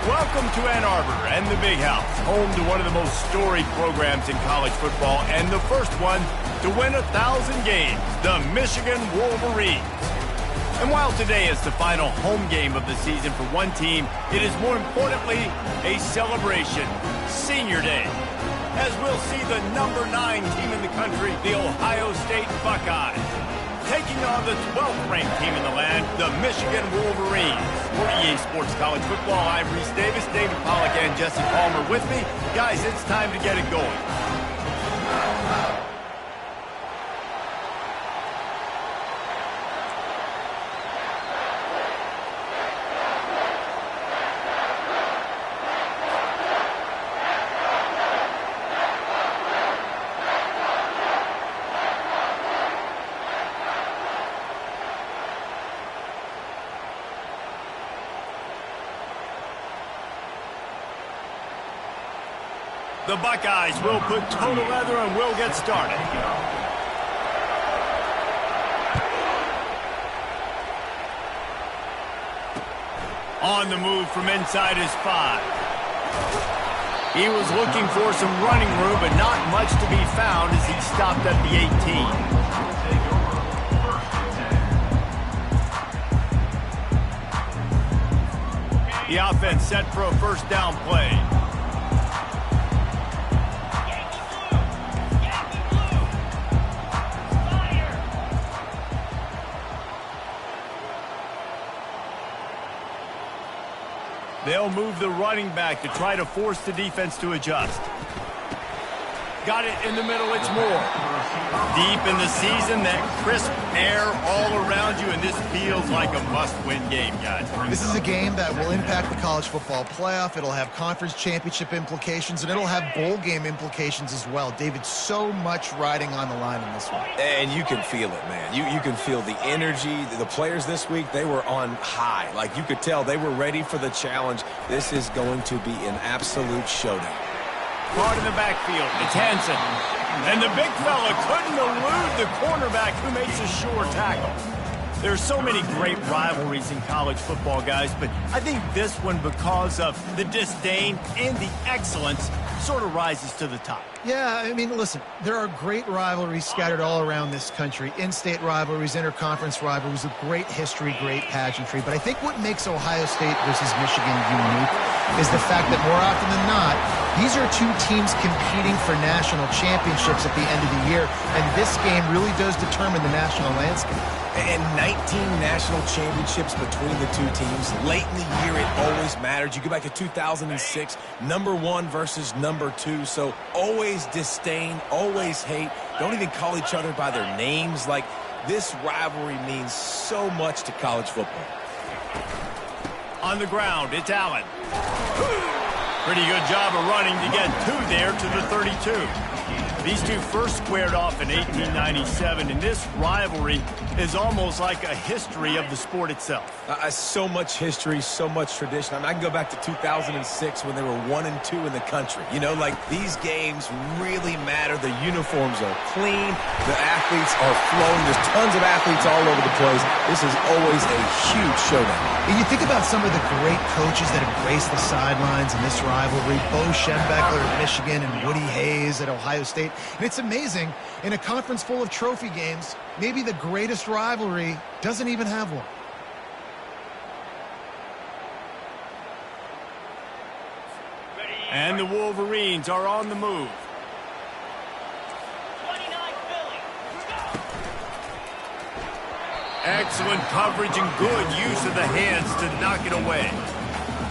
Welcome to Ann Arbor and the Big House, home to one of the most storied programs in college football and the first one to win 1,000 games, the Michigan Wolverines. And while today is the final home game of the season for one team, it is more importantly a celebration, Senior Day, as we'll see the number 9 team in the country, the Ohio State Buckeyes, taking on the 12th ranked team in the land, the Michigan Wolverines. For EA Sports College Football, I'm Reese Davis, David Pollack, and Jesse Palmer with me. Guys, it's time to get it going. The Buckeyes will put total leather and will get started. On the move from inside his 5. He was looking for some running room, but not much to be found as he stopped at the 18. The offense set for a first down play. They'll move the running back to try to force the defense to adjust. Got it in the middle, it's Moore. Deep in the season, that crisp air all around you, and this feels like a must-win game, guys. This is a game that will impact the college football playoff. It'll have conference championship implications, and it'll have bowl game implications as well. David, so much riding on the line in this one. And you can feel it, man. You can feel the energy. The players this week, they were on high. Like, you could tell they were ready for the challenge. This is going to be an absolute showdown. Caught in the backfield, it's Hansen. And the big fella couldn't elude the cornerback who makes a sure tackle. There's so many great rivalries in college football, guys, but I think this one, because of the disdain and the excellence, sort of rises to the top. Yeah, I mean, listen, there are great rivalries scattered all around this country. In-state rivalries, interconference rivalries with great history, great pageantry. But I think what makes Ohio State versus Michigan unique is the fact that more often than not, these are two teams competing for national championships at the end of the year, and this game really does determine the national landscape. And 19 national championships between the two teams. Late in the year, it always mattered. You go back to 2006, number 1 versus number 2. So always disdain, always hate. Don't even call each other by their names. Like, this rivalry means so much to college football. On the ground, it's Allen. Pretty good job of running to get 2 there to the 32. These two first squared off in 1897, and this rivalry is almost like a history of the sport itself. So much history, so much tradition. I mean, I can go back to 2006 when they were 1-2 in the country. You know, like, these games really matter. The uniforms are clean. The athletes are flowing. There's tons of athletes all over the place. This is always a huge showdown. And you think about some of the great coaches that have graced the sidelines in this rivalry. Bo Schembechler at Michigan and Woody Hayes at Ohio State. And it's amazing, in a conference full of trophy games, maybe the greatest rivalry doesn't even have one. And the Wolverines are on the move. Excellent coverage and good use of the hands to knock it away.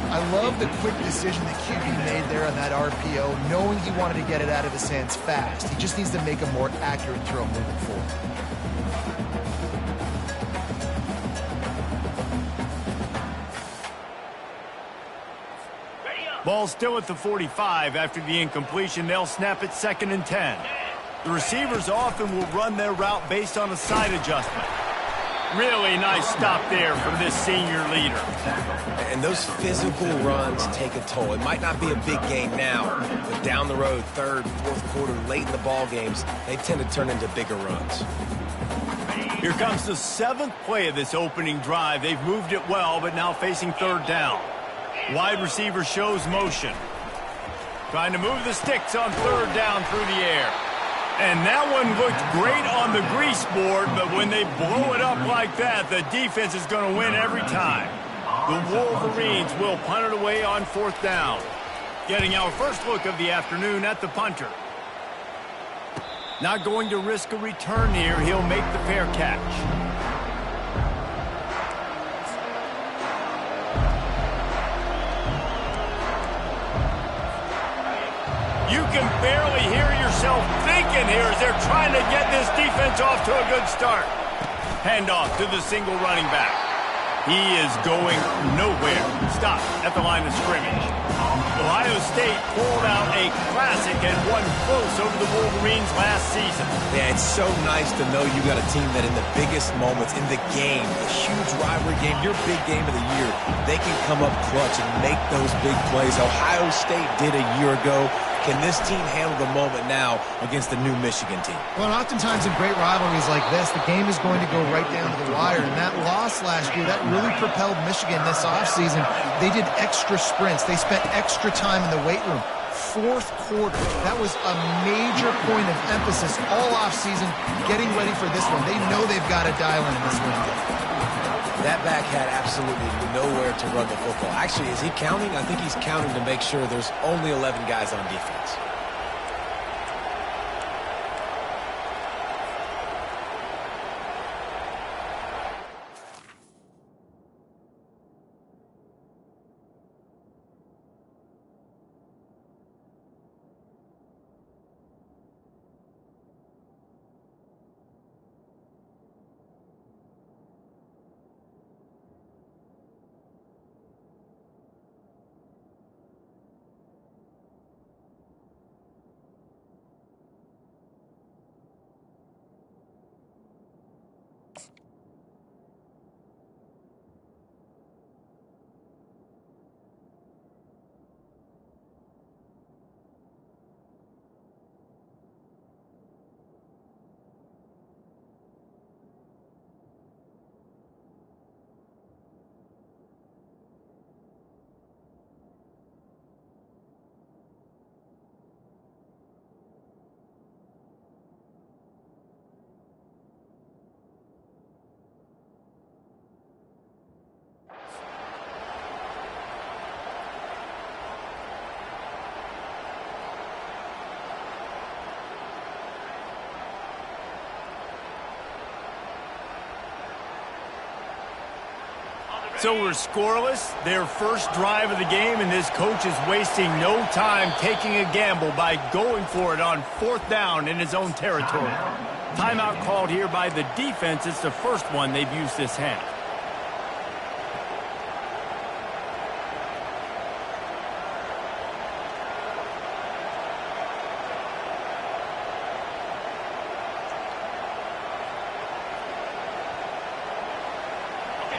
I love the quick decision that QB made there on that RPO, knowing he wanted to get it out of his hands fast. He just needs to make a more accurate throw moving forward. Ball still at the 45 after the incompletion. They'll snap it 2nd and 10. The receivers often will run their route based on a side adjustment. Really nice stop there from this senior leader. And those physical runs take a toll. It might not be a big game now, but down the road, 3rd, 4th quarter, late in the ball games, they tend to turn into bigger runs. Here comes the 7th play of this opening drive. They've moved it well, but now facing 3rd down. Wide receiver shows motion. Trying to move the sticks on third down through the air. And that one looked great on the grease board, but when they blow it up like that, the defense is going to win every time. The Wolverines will punt it away on fourth down. Getting our first look of the afternoon at the punter. Not going to risk a return here. He'll make the fair catch. You can barely hear yourself thinking here as they're trying to get this defense off to a good start. Handoff to the single running back. He is going nowhere. Stop at the line of scrimmage. Ohio State pulled out a classic and won close over the Wolverines last season. Yeah, it's so nice to know you got a team that in the biggest moments in the game, a huge rivalry game, your big game of the year, they can come up clutch and make those big plays. Ohio State did a year ago. Can this team handle the moment now against the new Michigan team? Well, and oftentimes in great rivalries like this, the game is going to go right down to the wire. And that loss last year, that really propelled Michigan this offseason. They did extra sprints. They spent extra time in the weight room. Fourth quarter, that was a major point of emphasis all offseason, getting ready for this one. They know they've got to dial in this one. That back had absolutely nowhere to run the football. Actually, is he counting? I think he's counting to make sure there's only 11 guys on defense. So we're scoreless, their first drive of the game, and this coach is wasting no time taking a gamble by going for it on fourth down in his own territory. Timeout called here by the defense. It's the first one they've used this half.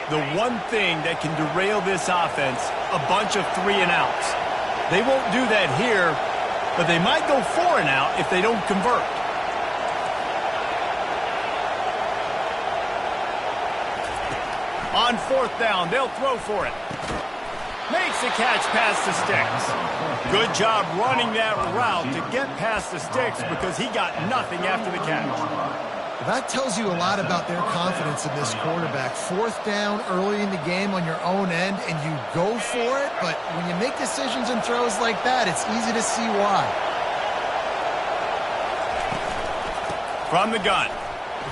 The one thing that can derail this offense, a bunch of 3-and-outs. They won't do that here, but they might go 4-and-out if they don't convert. On fourth down, they'll throw for it. Makes the catch past the sticks. Good job running that route to get past the sticks because he got nothing after the catch. That tells you a lot about their confidence in this quarterback. Fourth down early in the game on your own end, and you go for it, but when you make decisions and throws like that, it's easy to see why. From the gun,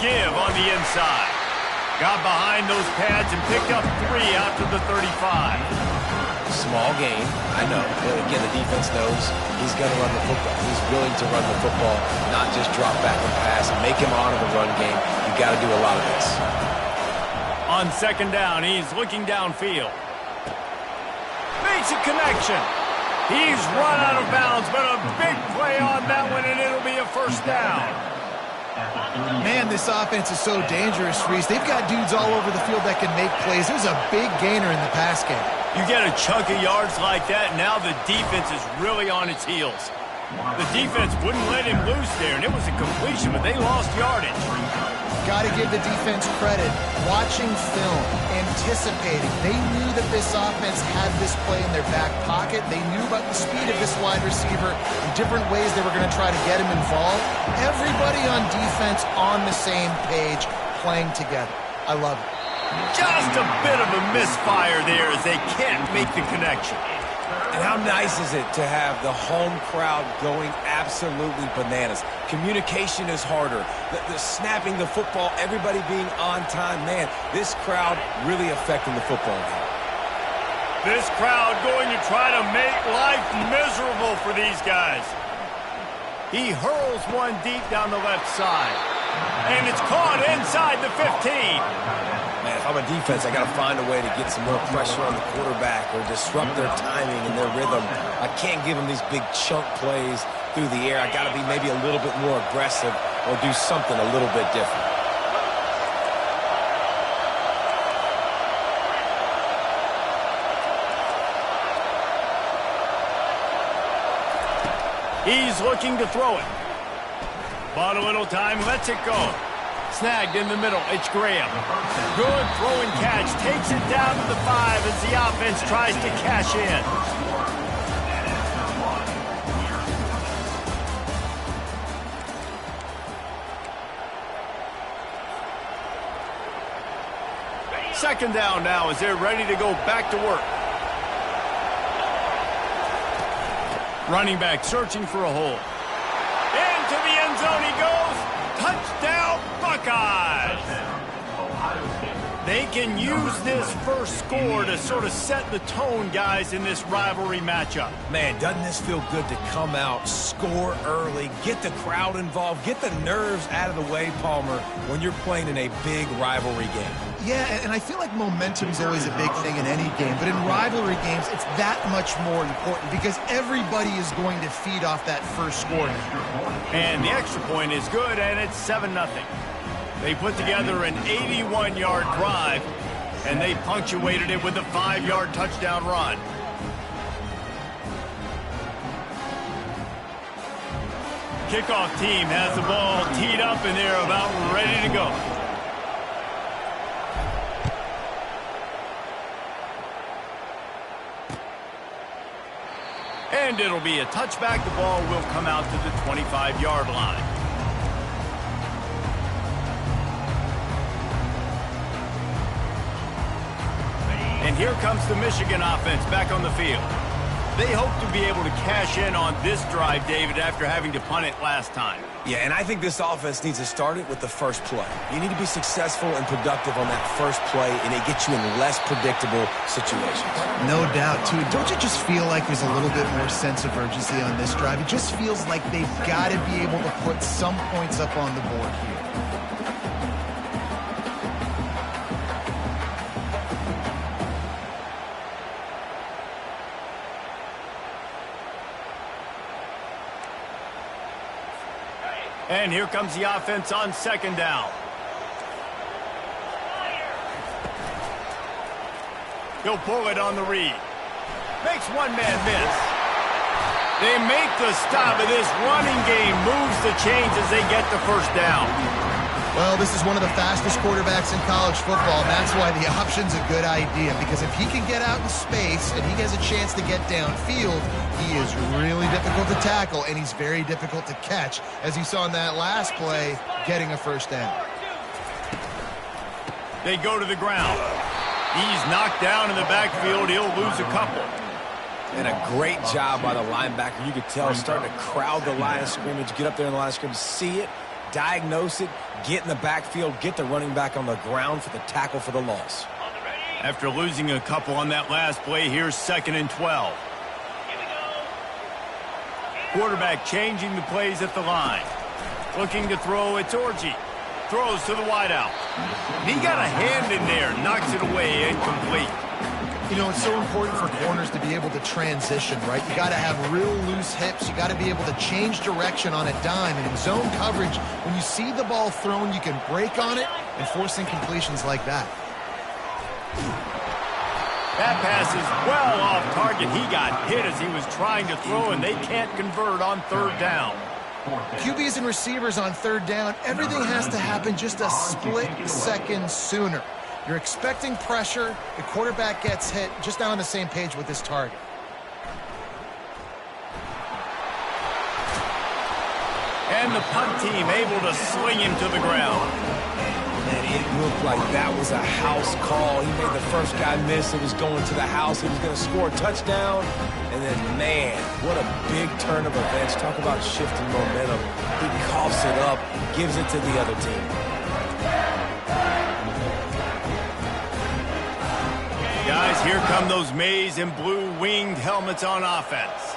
give on the inside. Got behind those pads and picked up 3 after the 35. Small game, I know. But again, the defense knows he's going to run the football. He's willing to run the football, not just drop back and pass and make him honor the run game. You got to do a lot of this. On second down, he's looking downfield. Makes a connection. He's run out of bounds, but a big play on that one, and it'll be a first down. Man, this offense is so dangerous, Reese. They've got dudes all over the field that can make plays. There's a big gainer in the pass game. You get a chunk of yards like that, now the defense is really on its heels. The defense wouldn't let him loose there, and it was a completion, but they lost yardage. got to give the defense credit. Watching film, anticipating. They knew that this offense had this play in their back pocket. They knew about the speed of this wide receiver and different ways they were going to try to get him involved. Everybody on defense on the same page, playing together. I love it. Just a bit of a misfire there as they can't make the connection. And how nice is it to have the home crowd going absolutely bananas? Communication is harder. The snapping the football, everybody being on time. Man, this crowd really affecting the football game. This crowd going to try to make life miserable for these guys. He hurls one deep down the left side. And it's caught inside the 15. Man, if I'm a defense, I got to find a way to get some more pressure on the quarterback or disrupt their timing and their rhythm. I can't give them these big chunk plays through the air. I got to be maybe a little bit more aggressive or do something a little bit different. He's looking to throw it. Bought a little time, lets it go. Snagged in the middle, it's Graham. Good throw and catch, takes it down to the 5 as the offense tries to cash in. Second down now as they're ready to go back to work. Running back searching for a hole. Into the end zone he goes. Touchdown, Buckeyes! They can use this first score to sort of set the tone, guys, in this rivalry matchup. Man, doesn't this feel good to come out, score early, get the crowd involved, get the nerves out of the way, Palmer, when you're playing in a big rivalry game? Yeah, and I feel like momentum is always a big thing in any game, but in rivalry games, it's that much more important because everybody is going to feed off that first score. And the extra point is good, and it's 7-0. They put together an 81-yard drive, and they punctuated it with a 5-yard touchdown run. Kickoff team has the ball teed up, and they're about ready to go. And it'll be a touchback. The ball will come out to the 25-yard line. And here comes the Michigan offense back on the field. They hope to be able to cash in on this drive, David, after having to punt it last time. Yeah, and I think this offense needs to start it with the first play. You need to be successful and productive on that first play, and it gets you in less predictable situations. No doubt, too. Don't you just feel like there's a little bit more sense of urgency on this drive? It just feels like they've got to be able to put some points up on the board here. And here comes the offense on second down. He'll pull it on the read. Makes one man miss. They make the stop, and this running game moves the chains as they get the first down. Well, this is one of the fastest quarterbacks in college football, and that's why the option's a good idea, because if he can get out in space and he has a chance to get downfield, he is really difficult to tackle, and he's very difficult to catch, as you saw in that last play, getting a first down. They go to the ground. He's knocked down in the backfield. He'll lose a couple. And a great job by the linebacker. You could tell he's starting to crowd the line of scrimmage, get up there in the line of scrimmage, see it, diagnose it, get in the backfield, get the running back on the ground for the tackle for the loss. After losing a couple on that last play, here's 2nd and 12. Quarterback changing the plays at the line. Looking to throw, it's Orji. Throws to the wideout. He got a hand in there, knocks it away, incomplete. You know, it's so important for corners to be able to transition, right? You got to have real loose hips. You got to be able to change direction on a dime. And in zone coverage, when you see the ball thrown, you can break on it and force incompletions like that. That pass is well off target. He got hit as he was trying to throw, and they can't convert on third down. QBs and receivers on third down, everything has to happen just a split second sooner. You're expecting pressure, the quarterback gets hit, just not on the same page with his target. And the punt team able to swing him to the ground. And it looked like that was a house call. He made the first guy miss. It was going to the house. He was going to score a touchdown. And then, man, what a big turn of events. Talk about shifting momentum. He coughs it up, gives it to the other team. Guys, here come those maize and blue winged helmets on offense.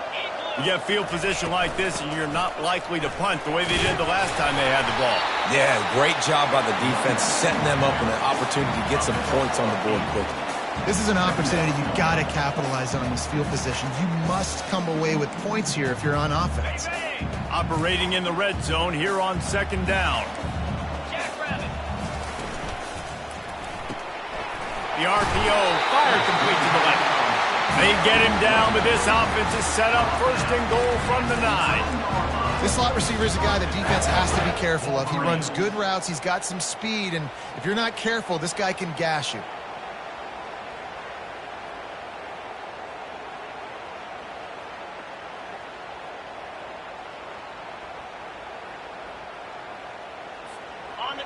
You get field position like this, and you're not likely to punt the way they did the last time they had the ball. Yeah, great job by the defense, setting them up with an opportunity to get some points on the board quickly. This is an opportunity you've got to capitalize on this field position. You must come away with points here if you're on offense. Operating in the red zone here on second down. The RPO fire complete to the left. They get him down, but this offense is set up first and goal from the 9. This slot receiver is a guy the defense has to be careful of. He runs good routes. He's got some speed, and if you're not careful, this guy can gash you.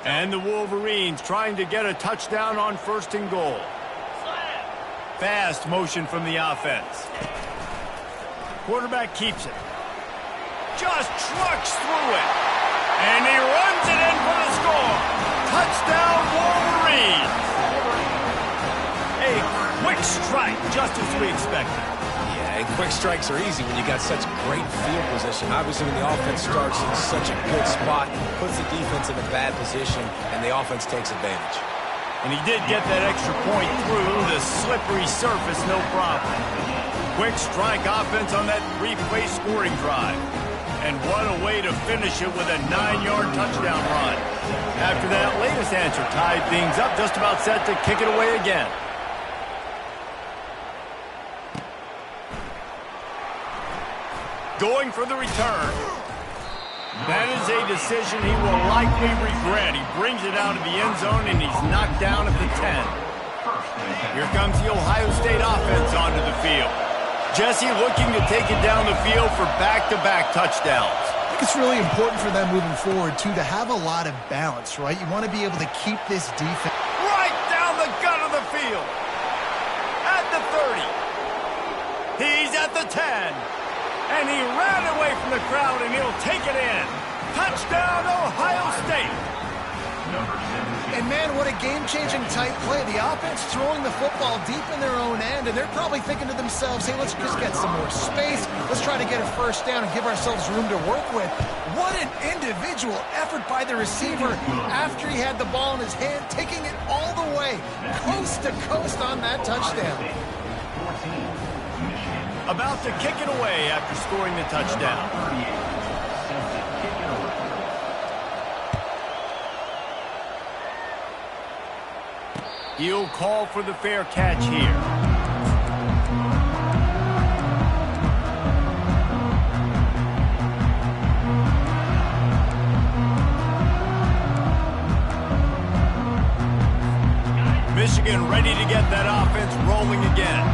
And the Wolverines trying to get a touchdown on first and goal. Fast motion from the offense. Quarterback keeps it. Just trucks through it. And he runs it in for the score. Touchdown Wolverines. A quick strike, just as we expected. Yeah, and quick strikes are easy when you got such great field position. Obviously, when the offense starts in such a good spot, puts the defense in a bad position, and the offense takes advantage. And he did get that extra point through the slippery surface, no problem. Quick strike offense on that three-play scoring drive. And what a way to finish it with a 9-yard touchdown run. After that latest answer tied things up, just about set to kick it away again. Going for the return. That is a decision he will likely regret. He brings it out of the end zone, and he's knocked down at the 10. Here comes the Ohio State offense onto the field. Jesse looking to take it down the field for back-to-back touchdowns. I think it's really important for them moving forward, too, to have a lot of balance, right? You want to be able to keep this defense Right down the gut of the field. At the 30. He's at the 10. And he ran away from the crowd, and he'll take it in. Touchdown, Ohio State. And, man, what a game-changing type play. The offense throwing the football deep in their own end, and they're probably thinking to themselves, hey, let's just get some more space. Let's try to get a first down and give ourselves room to work with. What an individual effort by the receiver after he had the ball in his hand, taking it all the way, coast to coast on that touchdown. About to kick it away after scoring the touchdown. He'll call for the fair catch here. Michigan ready to get that offense rolling again.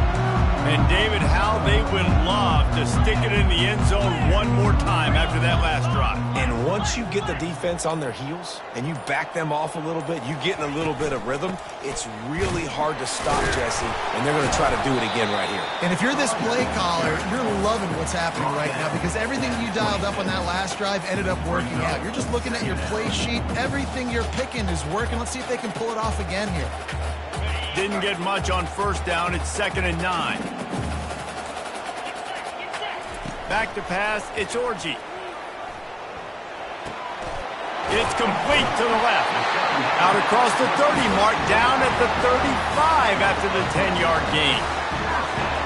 And David, how they would love to stick it in the end zone one more time after that last drive. And once you get the defense on their heels and you back them off a little bit, you get in a little bit of rhythm, it's really hard to stop, Jesse, and they're going to try to do it again right here. And if you're this play caller, you're loving what's happening right now because everything you dialed up on that last drive ended up working out. You're just looking at your play sheet. Everything you're picking is working. Let's see if they can pull it off again here. Didn't get much on first down. It's 2nd and 9. Back to pass. It's Orji. It's complete to the left. Out across the 30 mark, down at the 35 after the 10-yard gain.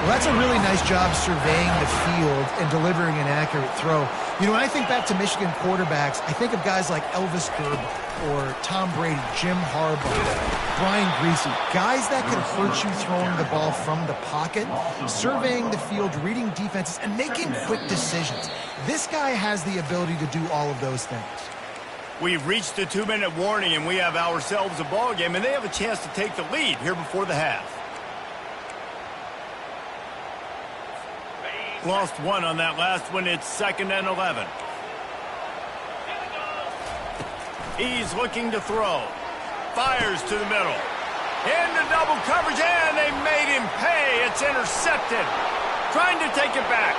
Well, that's a really nice job surveying the field and delivering an accurate throw. You know, when I think back to Michigan quarterbacks, I think of guys like Elvis Gerber or Tom Brady, Jim Harbaugh, Brian Griese, guys that can hurt you throwing the ball from the pocket, surveying the field, reading defenses, and making quick decisions. This guy has the ability to do all of those things. We've reached the 2-minute warning, and we have ourselves a ball game, and they have a chance to take the lead here before the half. Lost one on that last one. It's 2nd and 11. He's looking to throw. Fires to the middle. Into double coverage, and they made him pay. It's intercepted. Trying to take it back.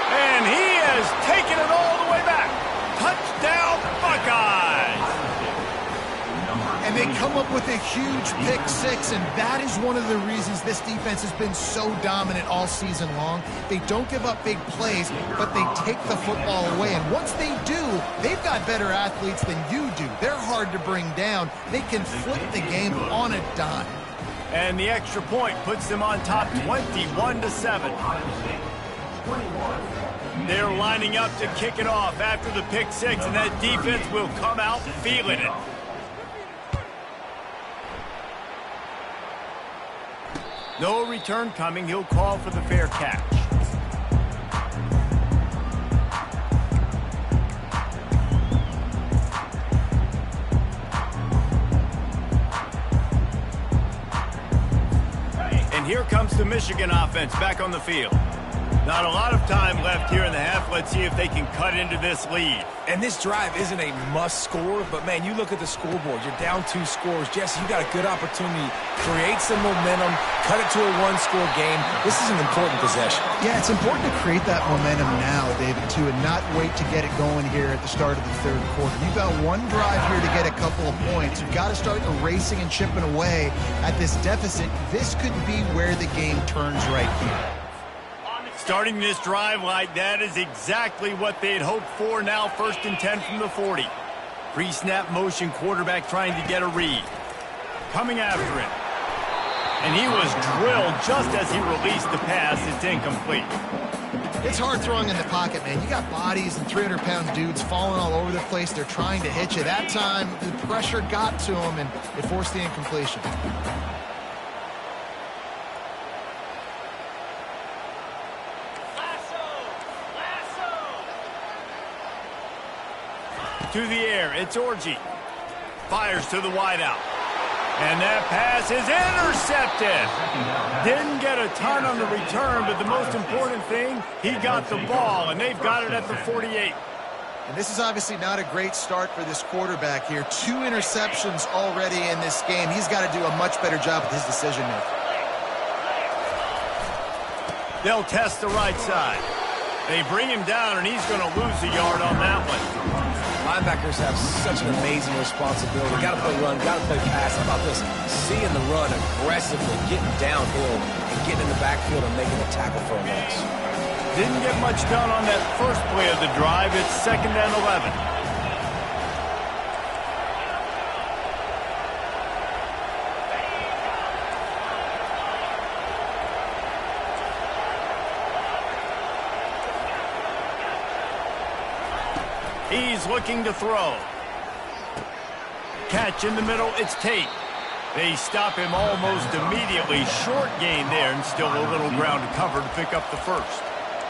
And he has taken it all the way back. Touchdown, Buckeyes! And they come up with a huge pick six, and that is one of the reasons this defense has been so dominant all season long. They don't give up big plays, but they take the football away. And once they do, they've got better athletes than you do. They're hard to bring down. They can flip the game on a dime. And the extra point puts them on top 21-7. They're lining up to kick it off after the pick six, and that defense will come out feeling it. No return coming. He'll call for the fair catch. And here comes the Michigan offense back on the field. Not a lot of time left here in the half. Let's see if they can cut into this lead. And this drive isn't a must score, but man, you look at the scoreboard. You're down 2 scores. Jesse, you got a good opportunity. Create some momentum. Cut it to a 1-score game. This is an important possession. Yeah, it's important to create that momentum now, David, too, and not wait to get it going here at the start of the third quarter. You've got one drive here to get a couple of points. You've got to start erasing and chipping away at this deficit. This could be where the game turns right here. Starting this drive like that is exactly what they'd hoped for. Now 1st and 10 from the 40. Pre-snap motion quarterback trying to get a read. Coming after him. And he was drilled just as he released the pass. It's incomplete. It's hard throwing in the pocket, man. You got bodies and 300-pound dudes falling all over the place. They're trying to hit you. That time, the pressure got to him, and it forced the incompletion. To the air, it's Orji. Fires to the wideout. And that pass is intercepted. Didn't get a ton on the return, but the most important thing, he got the ball, and they've got it at the 48. And this is obviously not a great start for this quarterback here. 2 interceptions already in this game. He's got to do a much better job with his decision-making. They'll test the right side. They bring him down, and he's going to lose a yard on that one. Linebackers have such an amazing responsibility. Got to play run, got to play pass. How about this? Seeing the run aggressively, getting downhill, and getting in the backfield and making a tackle for a loss. Didn't get much done on that first play of the drive. It's 2nd and 11. He's looking to throw. Catch in the middle, it's Tate. They stop him almost immediately. Short gain there, and still a little ground to cover to pick up the first.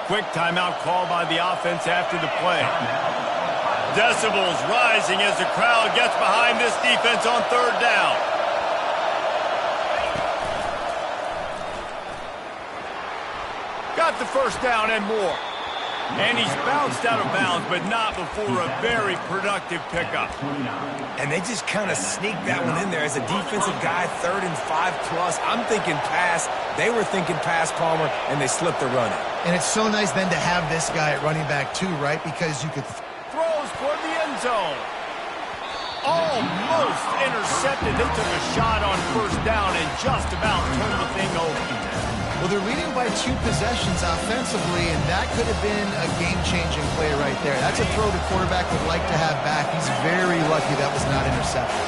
Quick timeout call by the offense after the play. Decibels rising as the crowd gets behind this defense on 3rd down. Got the first down and more. And he's bounced out of bounds, but not before a very productive pickup. And they just kind of sneaked that one in there as a defensive guy, 3rd and 5+. I'm thinking pass. They were thinking pass, Palmer, and they slipped the run in. And it's so nice then to have this guy at running back too, right? Because you could... Throws toward the end zone. Almost intercepted. They took a shot on 1st down and just about turned the thing over. Well, they're leading by 2 possessions offensively, and that could have been a game-changing play right there. That's a throw the quarterback would like to have back. He's very lucky that was not intercepted.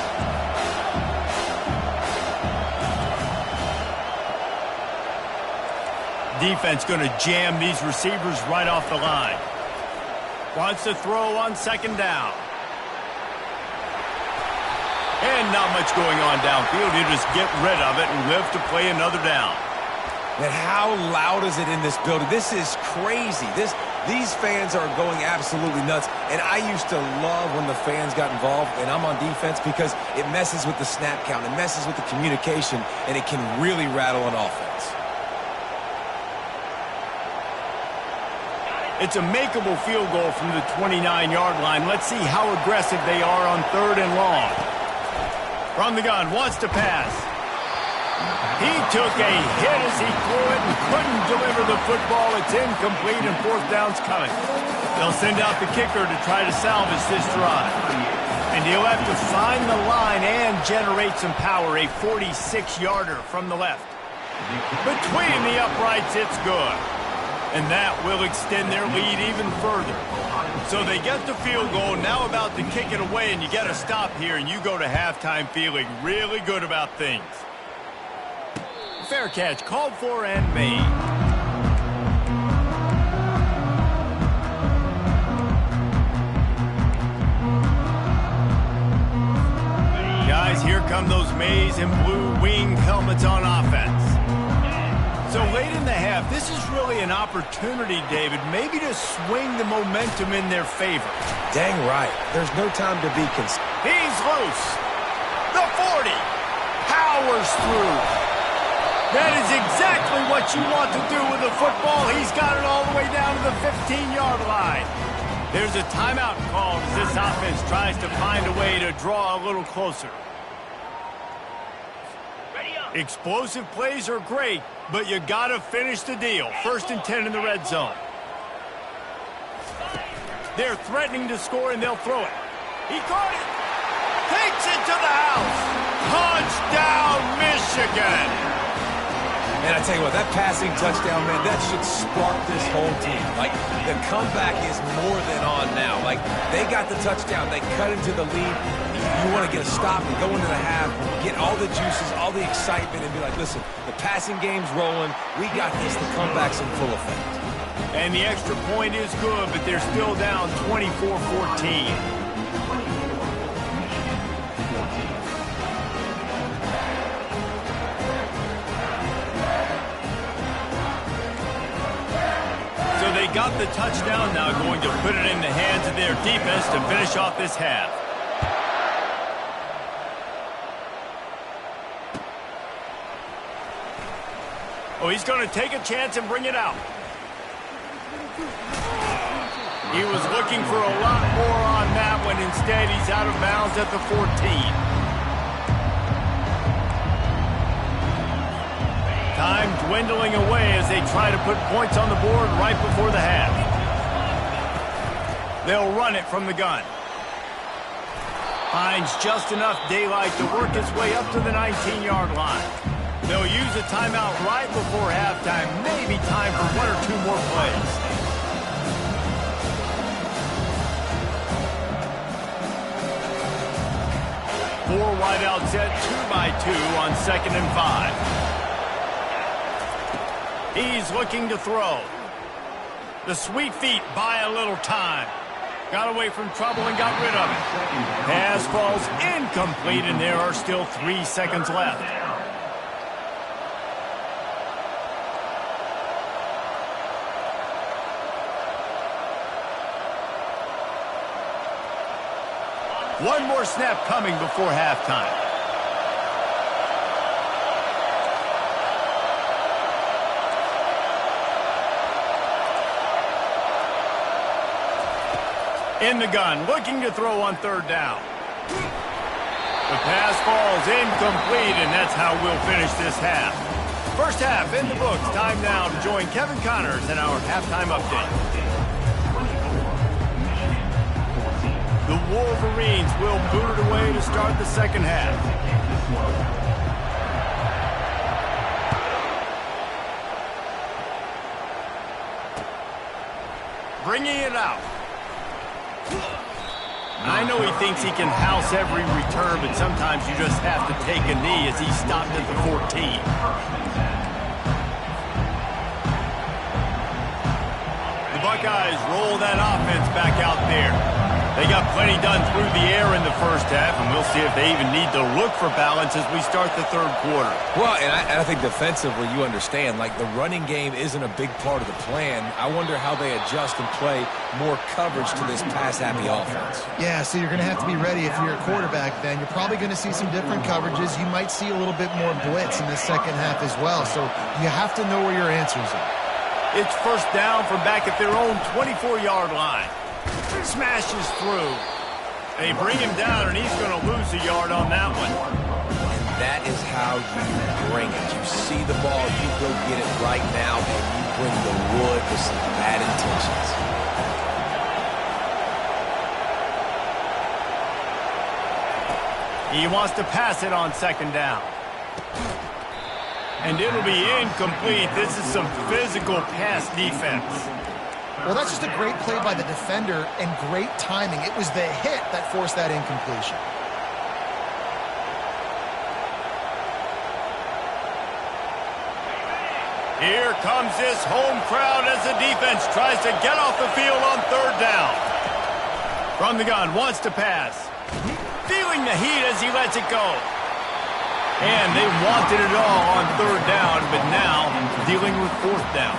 Defense going to jam these receivers right off the line. Wants to throw on second down. And not much going on downfield. You just get rid of it and live to play another down. And how loud is it in this building? This is crazy. These fans are going absolutely nuts. And I used to love when the fans got involved, and I'm on defense, because it messes with the snap count. It messes with the communication, and it can really rattle an offense. It's a makeable field goal from the 29-yard line. Let's see how aggressive they are on 3rd and long. From the gun, wants to pass. He took a hit as he threw it and couldn't deliver the football. It's incomplete and 4th down's coming. They'll send out the kicker to try to salvage this drive. And he'll have to find the line and generate some power. A 46-yarder from the left. Between the uprights, it's good. And that will extend their lead even further. So they get the field goal, now about to kick it away, and you got to stop here, and you go to halftime feeling really good about things. Fair catch, called for and made. Guys, here come those maize and blue wing helmets on offense. So late in the half, this is really an opportunity, David, maybe to swing the momentum in their favor. Dang right. There's no time to be concerned. He's loose. The 40. Powers through. That is exactly what you want to do with the football. He's got it all the way down to the 15-yard line. There's a timeout called as this offense tries to find a way to draw a little closer. Explosive plays are great, but you got to finish the deal. 1st and 10 in the red zone. They're threatening to score, and they'll throw it. He caught it. Takes it to the house. Touchdown, Michigan. And I tell you what, that passing touchdown, man, that should spark this whole team. Like, the comeback is more than on now. Like, they got the touchdown. They cut into the lead. You want to get a stop and go into the half, get all the juices, all the excitement, and be like, listen, the passing game's rolling. We got this. The comeback's in full effect. And the extra point is good, but they're still down 24-14. They got the touchdown, now going to put it in the hands of their defense to finish off this half. Oh, he's going to take a chance and bring it out. He was looking for a lot more on that one. Instead, he's out of bounds at the 14. Time dwindling away as they try to put points on the board right before the half. They'll run it from the gun. Finds just enough daylight to work his way up to the 19-yard line. They'll use a timeout right before halftime. Maybe time for 1 or 2 more plays. Four wide out set, 2x2 on 2nd and 5. He's looking to throw. The sweet feet buy a little time. Got away from trouble and got rid of it. Pass falls incomplete, and there are still 3 seconds left. One more snap coming before halftime. In the gun, looking to throw on 3rd down. The pass falls incomplete, and that's how we'll finish this half. First half in the books. Time now to join Kevin Connors in our halftime update. The Wolverines will boot it away to start the second half. Bringing it out. I know he thinks he can house every return, but sometimes you just have to take a knee as he stopped at the 14. Buckeyes roll that offense back out there. They got plenty done through the air in the first half, and we'll see if they even need to look for balance as we start the third quarter. Well, and I think defensively, you understand, like the running game isn't a big part of the plan. I wonder how they adjust and play more coverage to this pass-happy offense. Yeah, so you're going to have to be ready if you're a quarterback then. You're probably going to see some different coverages. You might see a little bit more blitz in the second half as well, so you have to know where your answers are. It's first down from back at their own 24-yard line. Smashes through. They bring him down, and he's going to lose a yard on that one. And that is how you bring it. You see the ball, you go get it right now, and you bring the wood with some bad intentions. He wants to pass it on second down. And it'll be incomplete. This is some physical pass defense. Well, that's just a great play by the defender and great timing. It was the hit that forced that incompletion. Here comes this home crowd as the defense tries to get off the field on third down. From the gun, wants to pass. Feeling the heat as he lets it go. And they wanted it all on third down, but now dealing with fourth down.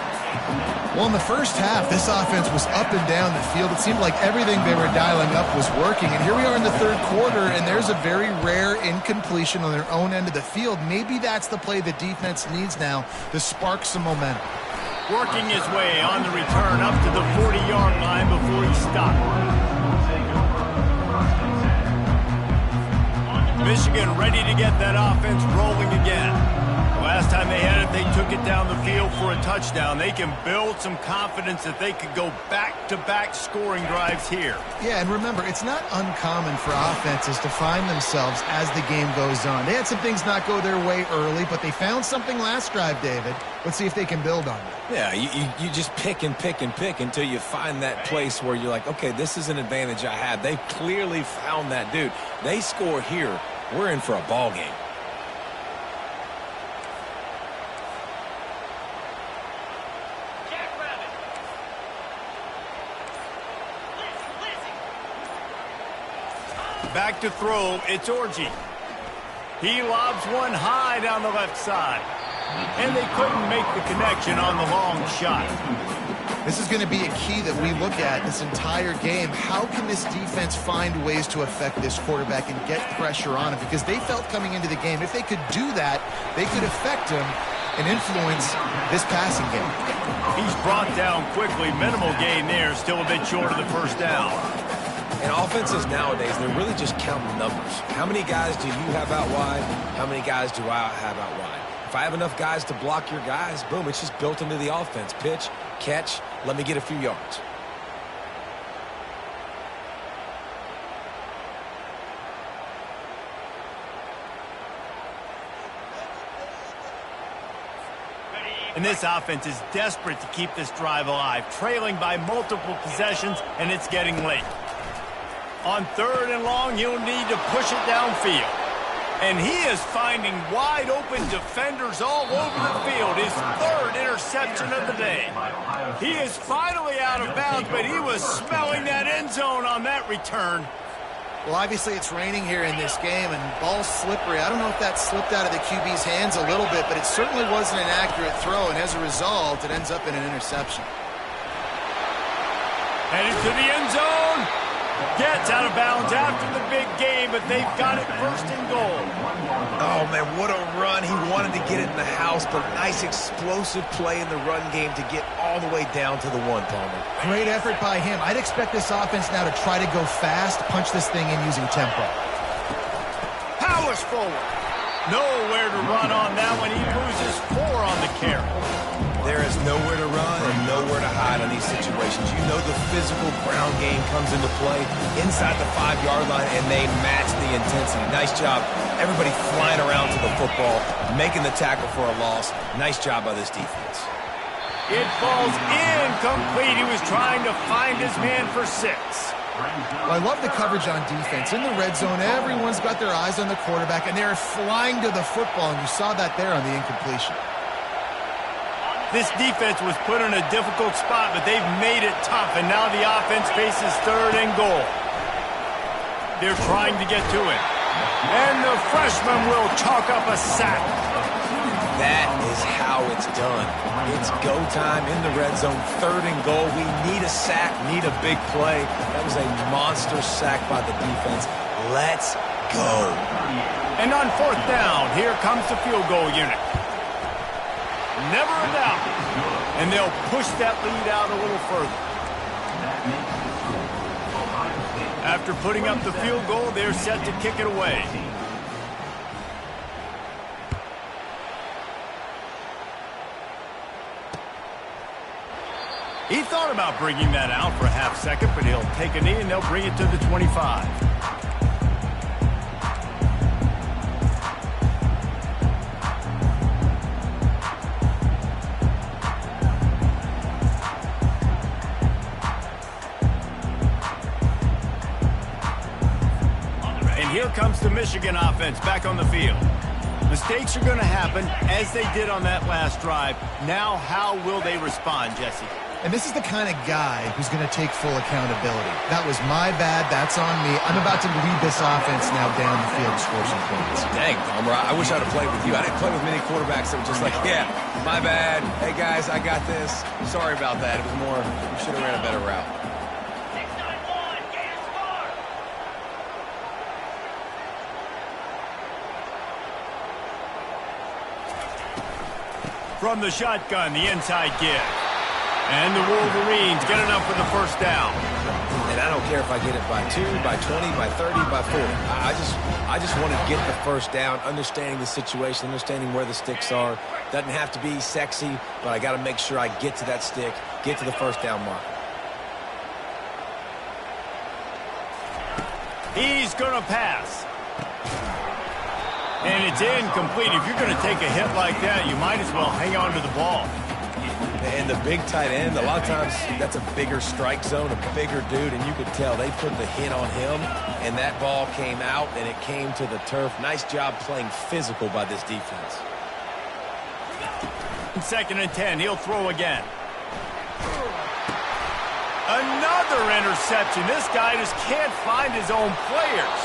Well, in the first half, this offense was up and down the field. It seemed like everything they were dialing up was working. And here we are in the third quarter, and there's a very rare incompletion on their own end of the field. Maybe that's the play the defense needs now to spark some momentum. Working his way on the return up to the 40-yard line before he stopped. Michigan ready to get that offense rolling again. Last time they had it, they took it down the field for a touchdown. They can build some confidence that they could go back-to-back scoring drives here. Yeah, and remember, it's not uncommon for offenses to find themselves as the game goes on. They had some things not go their way early, but they found something last drive, David. Let's see if they can build on it. Yeah, you just pick and pick and pick until you find that place where you're like, okay, this is an advantage I have. They clearly found that dude. They score here, we're in for a ball game. Back to throw, it's Orji. He lobs one high down the left side. And they couldn't make the connection on the long shot. This is going to be a key that we look at this entire game. How can this defense find ways to affect this quarterback and get pressure on him? Because they felt coming into the game, if they could do that, they could affect him and influence this passing game. He's brought down quickly. Minimal gain there. Still a bit short of the first down. And offenses nowadays, they're really just counting numbers. How many guys do you have out wide? How many guys do I have out wide? If I have enough guys to block your guys, boom, it's just built into the offense. Pitch, catch, let me get a few yards. And this offense is desperate to keep this drive alive, trailing by multiple possessions, and it's getting late. On third and long, he'll need to push it downfield. And he is finding wide-open defenders all over the field. His third interception of the day. He is finally out of bounds, but he was smelling that end zone on that return. Well, obviously it's raining here in this game, and ball's slippery. I don't know if that slipped out of the QB's hands a little bit, but it certainly wasn't an accurate throw, and as a result, it ends up in an interception. Headed to the end zone. Gets out of bounds after the big game, but they've got it first and goal. Oh, man, what a run. He wanted to get it in the house, but nice explosive play in the run game to get all the way down to the one, Palmer. Great effort by him. I'd expect this offense now to try to go fast, punch this thing in using tempo. Powers forward. Nowhere to run on that one. He loses 4 on the carry. There is nowhere to run and nowhere to hide in these situations. You know the physical ground game comes into play inside the 5-yard line, and they match the intensity. Nice job. Everybody flying around to the football, making the tackle for a loss. Nice job by this defense. It falls incomplete. He was trying to find his man for 6. Well, I love the coverage on defense. In the red zone, everyone's got their eyes on the quarterback, and they're flying to the football, and you saw that there on the incompletion. This defense was put in a difficult spot, but they've made it tough, and now the offense faces 3rd and goal. They're trying to get to it. And the freshman will chalk up a sack. That is how it's done. It's go time in the red zone, 3rd and goal. We need a sack, need a big play. That was a monster sack by the defense. Let's go. And on 4th down, here comes the field goal unit. Never a doubt. And they'll push that lead out a little further. After putting up the field goal, they're set to kick it away. He thought about bringing that out for a half second, but he'll take a knee and they'll bring it to the 25. And here comes the Michigan offense back on the field. Mistakes are going to happen, as they did on that last drive. Now, how will they respond, Jesse? And this is the kind of guy who's going to take full accountability. That was my bad. That's on me. I'm about to lead this offense now down the field and score some points. Dang, Palmer, I wish I'd have played with you. I didn't play with many quarterbacks that were just like, yeah, my bad. Hey, guys, I got this. Sorry about that. It was more, we should have ran a better route. From the shotgun, the inside give. And the Wolverines get enough for the 1st down. And I don't care if I get it by 2, by 20, by 30, by 40. I just want to get the 1st down, understanding the situation, understanding where the sticks are. Doesn't have to be sexy, but I got to make sure I get to that stick, get to the 1st down mark. He's going to pass. And it's incomplete. If you're going to take a hit like that, you might as well hang on to the ball. And the big tight end, a lot of times that's a bigger strike zone, a bigger dude, and you could tell they put the hit on him, and that ball came out, and it came to the turf. Nice job playing physical by this defense. 2nd and 10, he'll throw again. Another interception. This guy just can't find his own players.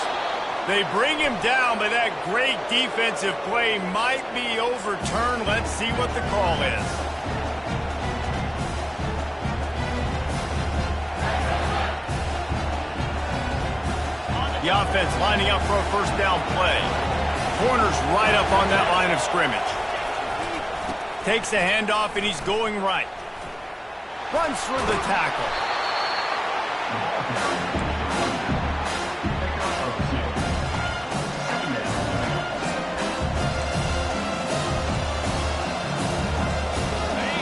They bring him down, but that great defensive play might be overturned. Let's see what the call is. The offense lining up for a 1st down play. Corner's right up on that line of scrimmage. Takes the handoff, and he's going right. Runs through the tackle.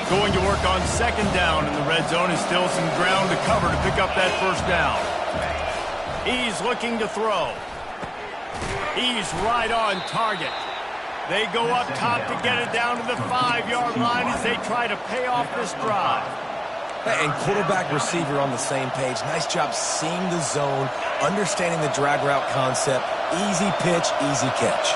Going to work on 2nd down in the red zone, and still some ground to cover to pick up that 1st down. He's looking to throw. He's right on target. They go up top to get it down to the 5-yard line as they try to pay off this drive. And quarterback receiver on the same page. Nice job seeing the zone, understanding the drag route concept. Easy pitch, easy catch.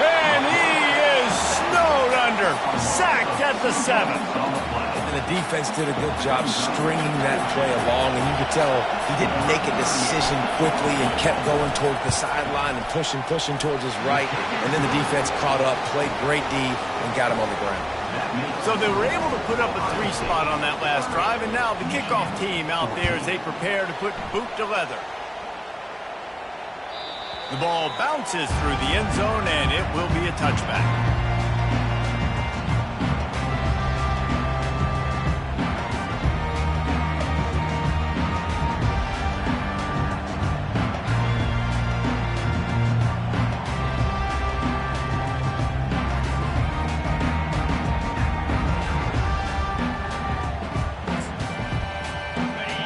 And he is snowed under. Sacked at the 7. And the defense did a good job stringing that play along, and you could tell he didn't make a decision quickly and kept going towards the sideline and pushing towards his right, and then the defense caught up, played great D, and got him on the ground. So they were able to put up a 3 spot on that last drive, and now the kickoff team out there as they prepare to put boot to leather. The ball bounces through the end zone, and it will be a touchback.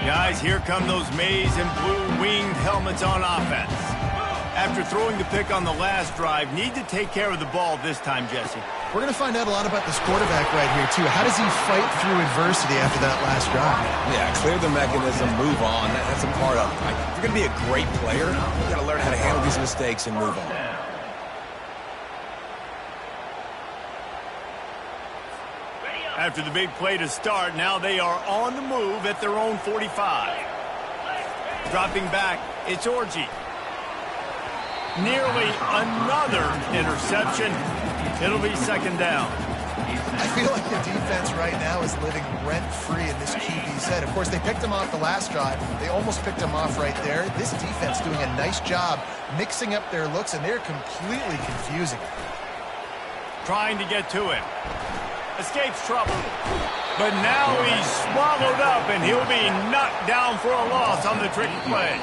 Guys, here come those maize and blue winged helmets on offense. After throwing the pick on the last drive, need to take care of the ball this time, Jesse. We're going to find out a lot about this quarterback right here, too. How does he fight through adversity after that last drive? Yeah, clear the mechanism, move on. That's a part of it. If you're going to be a great player, you got to learn how to handle these mistakes and move on. After the big play to start, now they are on the move at their own 45. Dropping back, it's Orji. Nearly another interception. It'll be second down. I feel like the defense right now is living rent-free in this QB's head. Of course, they picked him off the last drive. They almost picked him off right there. This defense doing a nice job mixing up their looks, and they're completely confusing him. Trying to get to him. Escapes trouble. But now he's swallowed up, and he'll be knocked down for a loss on the trick play.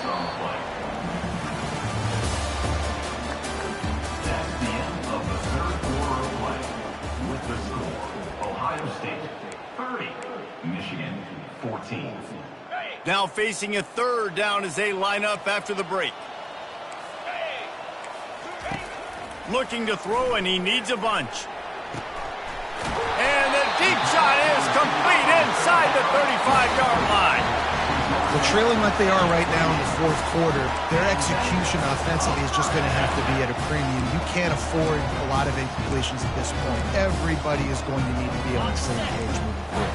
That's the end of the third quarter of play. With the score, Ohio State 30, Michigan 14. Now facing a third down as they line up after the break. Looking to throw, and he needs a bunch. And the deep shot is complete inside the 35-yard line. They're trailing like they are right now in the fourth quarter. Their execution offensively is just going to have to be at a premium. You can't afford a lot of incompletions at this point. Everybody is going to need to be on the same page moving forward.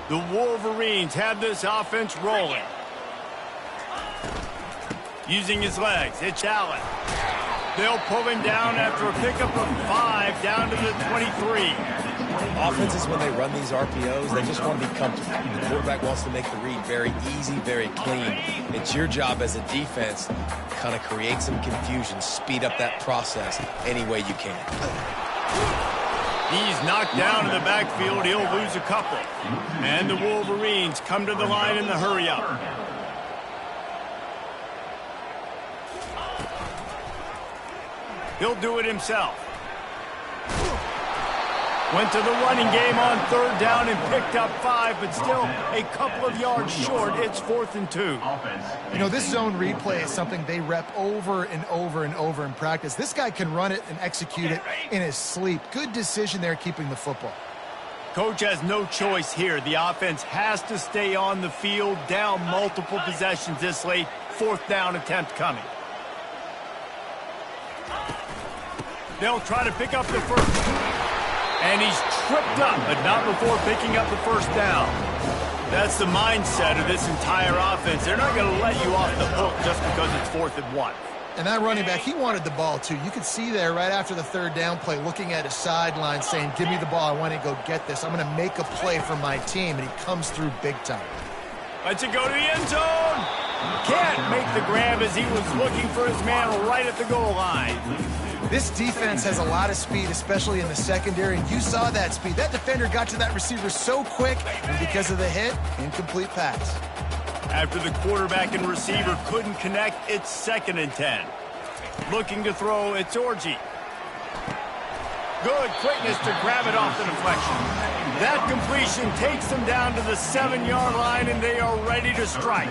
The Wolverines have this offense rolling. Using his legs, it's Allen. They'll pull him down after a pickup of 5 down to the 23. Offenses, when they run these RPOs, they just want to be comfortable. The quarterback wants to make the read very easy, very clean. It's your job as a defense to kind of create some confusion, speed up that process any way you can. He's knocked down in the backfield. He'll lose a couple. And the Wolverines come to the line in the hurry-up. He'll do it himself. Went to the running game on third down and picked up 5, but still a couple of yards short. It's 4th and 2. You know, this zone replay is something they rep over and over and over in practice. This guy can run it and execute it in his sleep. Good decision there keeping the football. Coach has no choice here. The offense has to stay on the field, down multiple possessions this late. 4th down attempt coming. They'll try to pick up the first. And he's tripped up, but not before picking up the first down. That's the mindset of this entire offense. They're not going to let you off the hook just because it's 4th and 1. And that running back, he wanted the ball, too. You could see there right after the third down play, looking at his sideline, saying, give me the ball. I want to go get this. I'm going to make a play for my team. And he comes through big time. Let's it go to the end zone. Can't make the grab as he was looking for his man right at the goal line. This defense has a lot of speed, especially in the secondary, and you saw that speed. That defender got to that receiver so quick, and because of the hit, incomplete pass. After the quarterback and receiver couldn't connect, it's 2nd and 10. Looking to throw, it's Orji. Good quickness to grab it off the deflection. That completion takes them down to the 7-yard line, and they are ready to strike.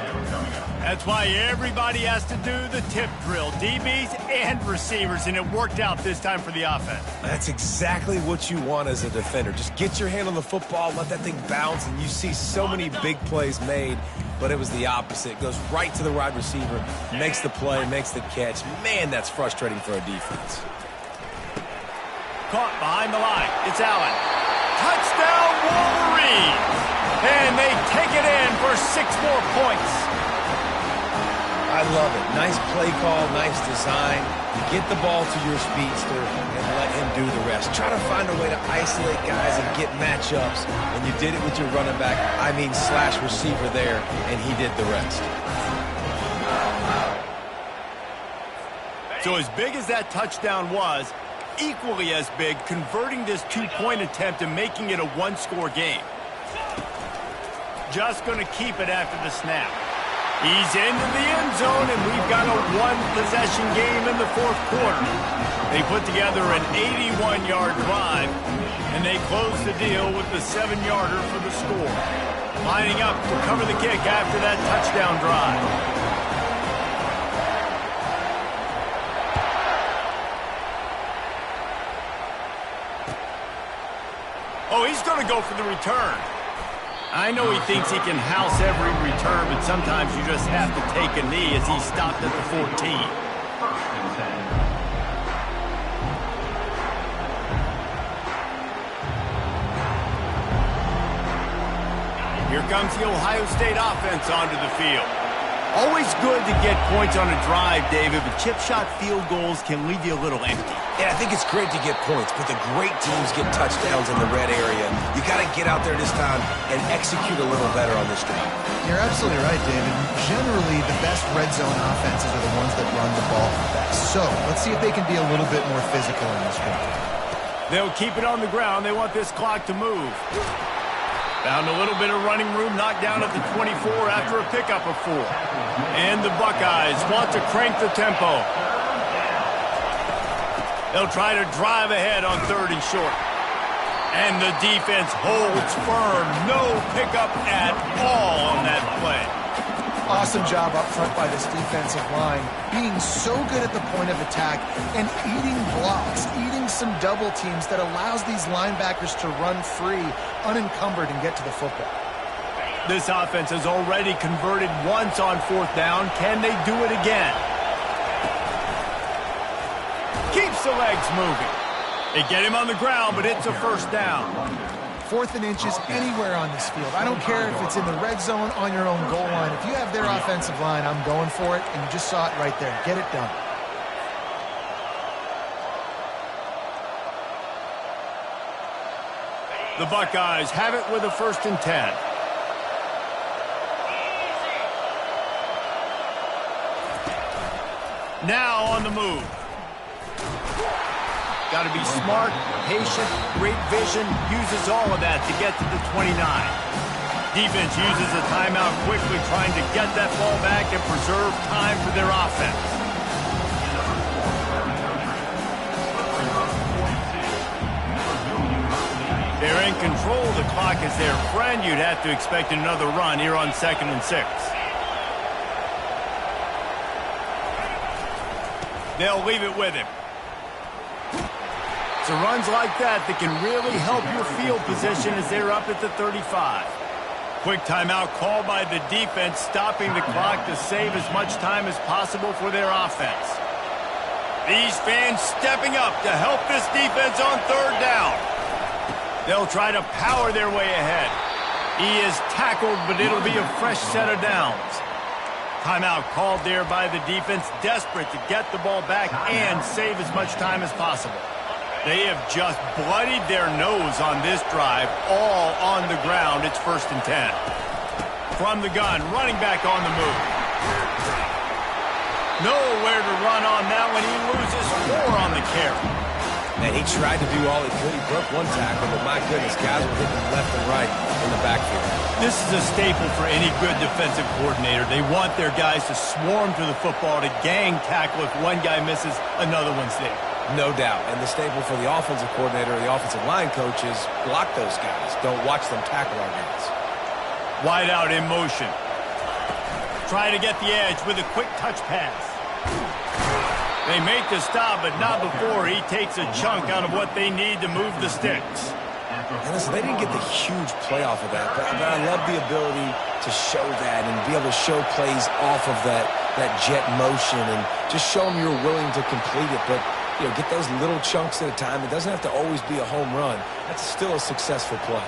That's why everybody has to do the tip drill, DBs and receivers, and it worked out this time for the offense. That's exactly what you want as a defender. Just get your hand on the football, let that thing bounce, and you see so many big plays made, but it was the opposite. It goes right to the wide receiver, makes the play, makes the catch. Man, that's frustrating for a defense. Caught behind the line. It's Allen. Touchdown, Wolverines! And they take it in for 6 more points. I love it. Nice play call, nice design. You get the ball to your speedster and let him do the rest. Try to find a way to isolate guys and get matchups, and you did it with your running back, slash receiver there, and he did the rest. So as big as that touchdown was, equally as big, converting this 2-point attempt and making it a 1-score game. Just going to keep it after the snap. He's into the end zone, and we've got a 1-possession game in the 4th quarter. They put together an 81-yard drive, and they close the deal with the 7-yarder for the score. Lining up to cover the kick after that touchdown drive. Oh, he's going to go for the return. I know he thinks he can house every return, but sometimes you just have to take a knee as he stopped at the 14. Here comes the Ohio State offense onto the field. Always good to get points on a drive, David, but chip shot field goals can leave you a little empty. Yeah, I think it's great to get points, but the great teams get touchdowns in the red area. You got to get out there this time and execute a little better on this drive. You're absolutely right, David. Generally, the best red zone offenses are the ones that run the ball best. So let's see if they can be a little bit more physical in this one. They'll keep it on the ground. They want this clock to move. Found a little bit of running room, knocked down at the 24 after a pickup of 4. And the Buckeyes want to crank the tempo. They'll try to drive ahead on 3rd and short. And the defense holds firm. No pickup at all on that play. Awesome job up front by this defensive line, being so good at the point of attack and eating blocks, eating some double teams that allows these linebackers to run free, unencumbered, and get to the football. This offense has already converted once on 4th down. Can they do it again? Keeps the legs moving. They get him on the ground, but it's a 1st down. 4th and inches anywhere on this field. I don't care if it's in the red zone, on your own goal line. If you have their offensive line, I'm going for it, and you just saw it right there. Get it done. The Buckeyes have it with a 1st and 10. Now on the move. Got to be smart, patient, great vision, uses all of that to get to the 29. Defense uses a timeout quickly, trying to get that ball back and preserve time for their offense. They're in control. The clock is their friend. You'd have to expect another run here on 2nd and 6. They'll leave it with him. So runs like that can really help your field position as they're up at the 35. Quick timeout called by the defense, stopping the clock to save as much time as possible for their offense. These fans stepping up to help this defense on 3rd down. They'll try to power their way ahead. He is tackled, but it'll be a fresh set of downs. Timeout called there by the defense, desperate to get the ball back and save as much time as possible. They have just bloodied their nose on this drive, all on the ground. It's 1st and 10. From the gun, running back on the move. Nowhere to run on that one. He loses 4 on the carry. And he tried to do all he could. He broke 1 tackle, but my goodness, guys were hitting left and right in the backfield. This is a staple for any good defensive coordinator. They want their guys to swarm to the football, to gang tackle. If one guy misses, another one's there. No doubt. And the staple for the offensive coordinator or the offensive line coach is block those guys. Don't watch them tackle our guys. Wide out in motion. Trying to get the edge with a quick touch pass. They make the stop, but not before he takes a chunk out of what they need to move the sticks. And listen, they didn't get the huge play off of that, but I love the ability to show that and be able to show plays off of that jet motion and just show them you're willing to complete it. But get those little chunks at a time. It doesn't have to always be a home run. That's still a successful play.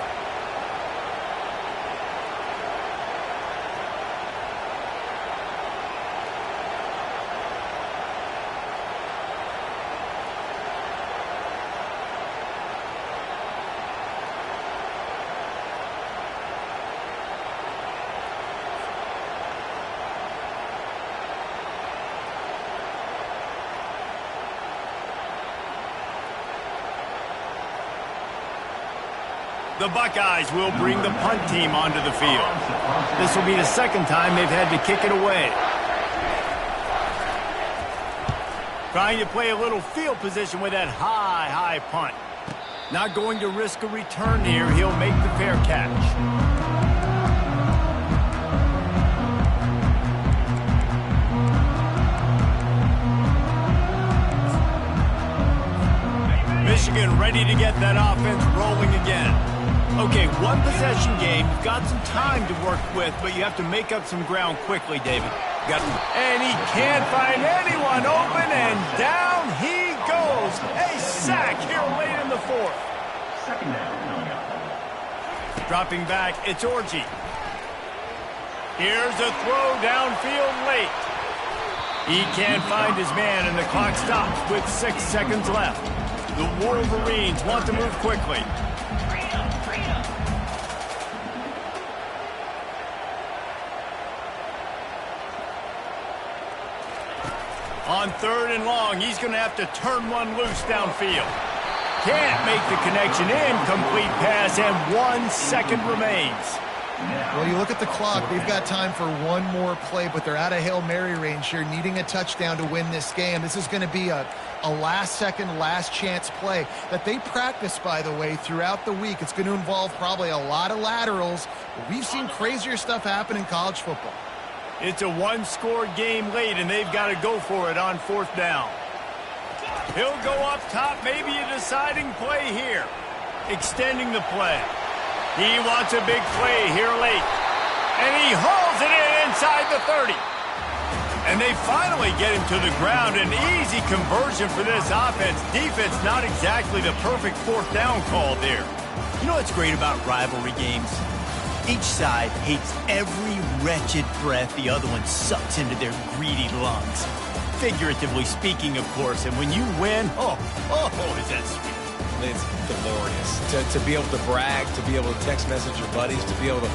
The Buckeyes will bring the punt team onto the field. This will be the 2nd time they've had to kick it away. Trying to play a little field position with that high punt. Not going to risk a return here. He'll make the fair catch. Michigan ready to get that offense rolling again. Okay, 1 possession game. You've got some time to work with, but you have to make up some ground quickly, David. And he can't find anyone open, and down he goes. A sack here late in the 4th. 2nd down. Dropping back, it's Orji. Here's a throw downfield late. He can't find his man, and the clock stops with 6 seconds left. The Wolverines want to move quickly. On 3rd and long, he's going to have to turn one loose downfield. Can't make the connection. Incomplete pass, and 1 second remains. Well, you look at the clock. They've got time for one more play, but they're out of Hail Mary range here, needing a touchdown to win this game. This is going to be a last-second, last-chance play that they practice, by the way, throughout the week. It's going to involve probably a lot of laterals. We've seen crazier stuff happen in college football. It's a one-score game late, and they've got to go for it on 4th down. He'll go up top, maybe a deciding play here. Extending the play. He wants a big play here late. And he hauls it in inside the 30. And they finally get him to the ground. An easy conversion for this offense. Defense, not exactly the perfect 4th down call there. You know what's great about rivalry games? Each side hates every wretched breath the other one sucks into their greedy lungs. Figuratively speaking, of course, and when you win, oh, is that sweet. It's glorious to be able to brag, to be able to text message your buddies, to be able to